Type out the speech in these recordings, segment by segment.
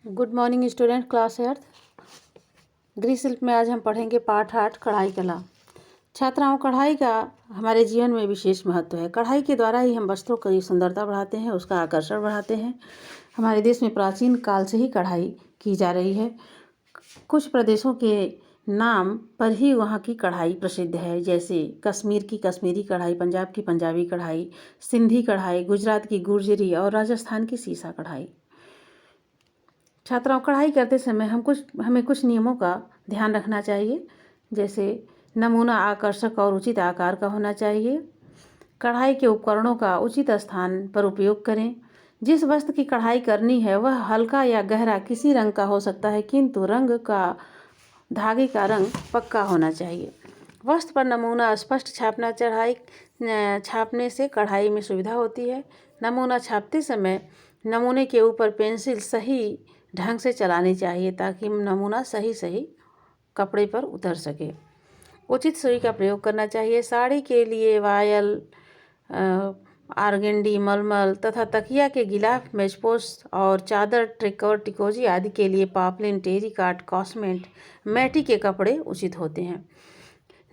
Good morning student, class eighth. गृह शिल्प में आज हम पढ़ेंगे पाठ 8 कढ़ाई कला। छात्राओं, कढ़ाई का हमारे जीवन में विशेष महत्व है। कढ़ाई के द्वारा ही हम वस्त्रों की सुंदरता बढ़ाते हैं, उसका आकर्षण बढ़ाते हैं। हमारे देश में प्राचीन काल से ही कढ़ाई की जा रही है। कुछ प्रदेशों के नाम पर ही वहाँ की कढ़ाई प्रसिद्ध है, जैसे कश्मीर की कश्मीरी कढ़ाई, पंजाब की पंजाबी कढ़ाई, सिंधी कढ़ाई, गुजरात की गुर्जरी और राजस्थान की सीसा कढ़ाई। छात्राओं, कढ़ाई करते समय हमें कुछ नियमों का ध्यान रखना चाहिए, जैसे नमूना आकर्षक और उचित आकार का होना चाहिए। कढ़ाई के उपकरणों का उचित स्थान पर उपयोग करें। जिस वस्त्र की कढ़ाई करनी है वह हल्का या गहरा किसी रंग का हो सकता है, किंतु धागे का रंग पक्का होना चाहिए। वस्त्र पर नमूना स्पष्ट छापने से कढ़ाई में सुविधा होती है। नमूना छापते समय नमूने के ऊपर पेंसिल सही ढंग से चलानी चाहिए ताकि नमूना सही कपड़े पर उतर सके। उचित सुई का प्रयोग करना चाहिए। साड़ी के लिए वायल, आर्गेंडी, मलमल तथा तकिया के गिलाफ, मेचपोस और चादर, ट्रिकोर, टिकोजी आदि के लिए पॉपलिन, टेरिकॉट, कॉस्मेट, मैटी के कपड़े उचित होते हैं।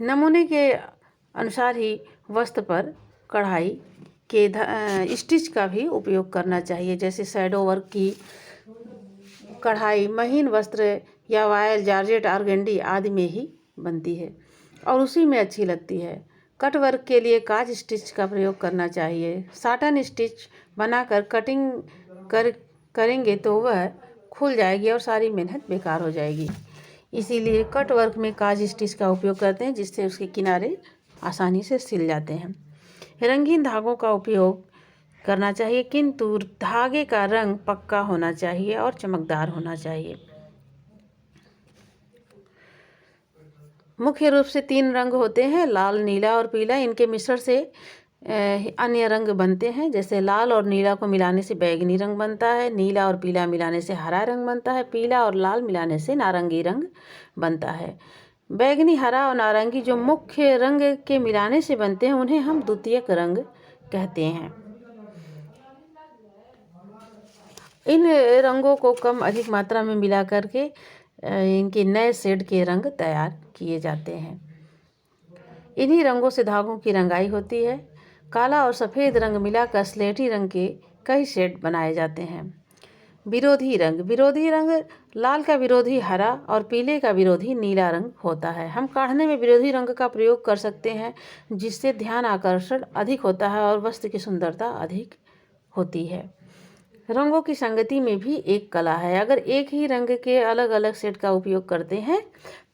नमूने के अनुसार ही वस्त्र पर कढ़ाई के स्टिच का भी उपयोग करना चाहिए, जैसे शैडो वर्क की कढ़ाई महीन वस्त्र या वायल, जॉर्जेट, आर्गेंडी आदि में ही बनती है और उसी में अच्छी लगती है। कट वर्क के लिए काज स्टिच का प्रयोग करना चाहिए। साटन स्टिच बनाकर करेंगे तो वह खुल जाएगी और सारी मेहनत बेकार हो जाएगी। इसीलिए कट वर्क में काज स्टिच का उपयोग करते हैं, जिससे उसके किनारे आसानी से सिल जाते हैं। रंगीन धागों का उपयोग करना चाहिए, किंतु धागे का रंग पक्का होना चाहिए और चमकदार होना चाहिए। मुख्य रूप से 3 रंग होते हैं, लाल, नीला और पीला। इनके मिश्रण से अन्य रंग बनते हैं, जैसे लाल और नीला को मिलाने से बैंगनी रंग बनता है, नीला और पीला मिलाने से हरा रंग बनता है, पीला और लाल मिलाने से नारंगी रंग बनता है। बैंगनी, हरा और नारंगी जो मुख्य रंग के मिलाने से बनते हैं, उन्हें हम द्वितीयक रंग कहते हैं। इन रंगों को कम अधिक मात्रा में मिला करके इनके नए शेड के रंग तैयार किए जाते हैं। इन्हीं रंगों से धागों की रंगाई होती है। काला और सफ़ेद रंग मिलाकर स्लेटी रंग के कई शेड बनाए जाते हैं। विरोधी रंग लाल का विरोधी हरा और पीले का विरोधी नीला रंग होता है। हम काढ़ने में विरोधी रंग का प्रयोग कर सकते हैं, जिससे ध्यान आकर्षण अधिक होता है और वस्त्र की सुंदरता अधिक होती है। रंगों की संगति में भी एक कला है। अगर एक ही रंग के अलग अलग सेट का उपयोग करते हैं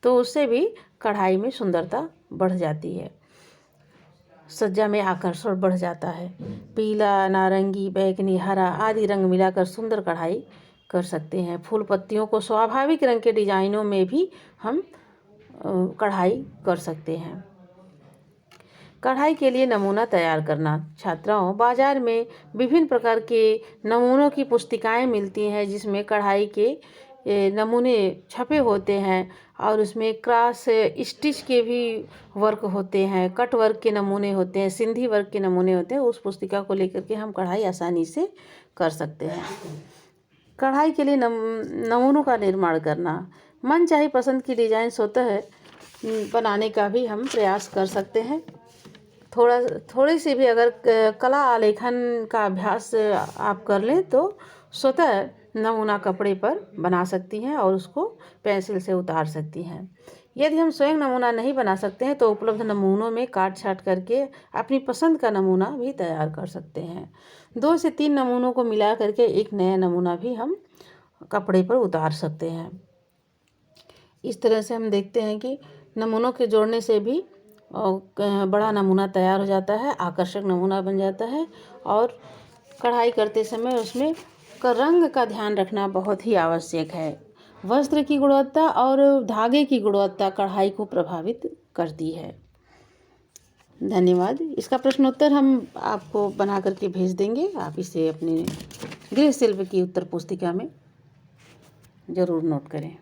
तो उससे भी कढ़ाई में सुंदरता बढ़ जाती है, सज्जा में आकर्षण बढ़ जाता है। पीला, नारंगी, बैंगनी, हरा आदि रंग मिलाकर सुंदर कढ़ाई कर सकते हैं। फूल पत्तियों को स्वाभाविक रंग के डिजाइनों में भी हम कढ़ाई कर सकते हैं। कढ़ाई के लिए नमूना तैयार करना। छात्राओं, बाजार में विभिन्न प्रकार के नमूनों की पुस्तिकाएं मिलती हैं, जिसमें कढ़ाई के नमूने छपे होते हैं और उसमें क्रॉस स्टिच के भी वर्क होते हैं, कट वर्क के नमूने होते हैं, सिंधी वर्क के नमूने होते हैं। उस पुस्तिका को लेकर के हम कढ़ाई आसानी से कर सकते हैं। कढ़ाई के लिए नमूनों का निर्माण करना। मनचाही पसंद की डिजाइन स्वतः बनाने का भी हम प्रयास कर सकते हैं। थोड़ी सी भी अगर कला आलेखन का अभ्यास आप कर लें तो स्वतः नमूना कपड़े पर बना सकती हैं और उसको पेंसिल से उतार सकती हैं। यदि हम स्वयं नमूना नहीं बना सकते हैं तो उपलब्ध नमूनों में काट छाट करके अपनी पसंद का नमूना भी तैयार कर सकते हैं। 2 से 3 नमूनों को मिला करके एक नया नमूना भी हम कपड़े पर उतार सकते हैं। इस तरह से हम देखते हैं कि नमूनों के जोड़ने से भी बड़ा नमूना तैयार हो जाता है, आकर्षक नमूना बन जाता है। और कढ़ाई करते समय उसमें रंग का ध्यान रखना बहुत ही आवश्यक है। वस्त्र की गुणवत्ता और धागे की गुणवत्ता कढ़ाई को प्रभावित करती है। धन्यवाद। इसका प्रश्नोत्तर हम आपको बना करके भेज देंगे। आप इसे अपने गृह शिल्प की उत्तर पुस्तिका में ज़रूर नोट करें।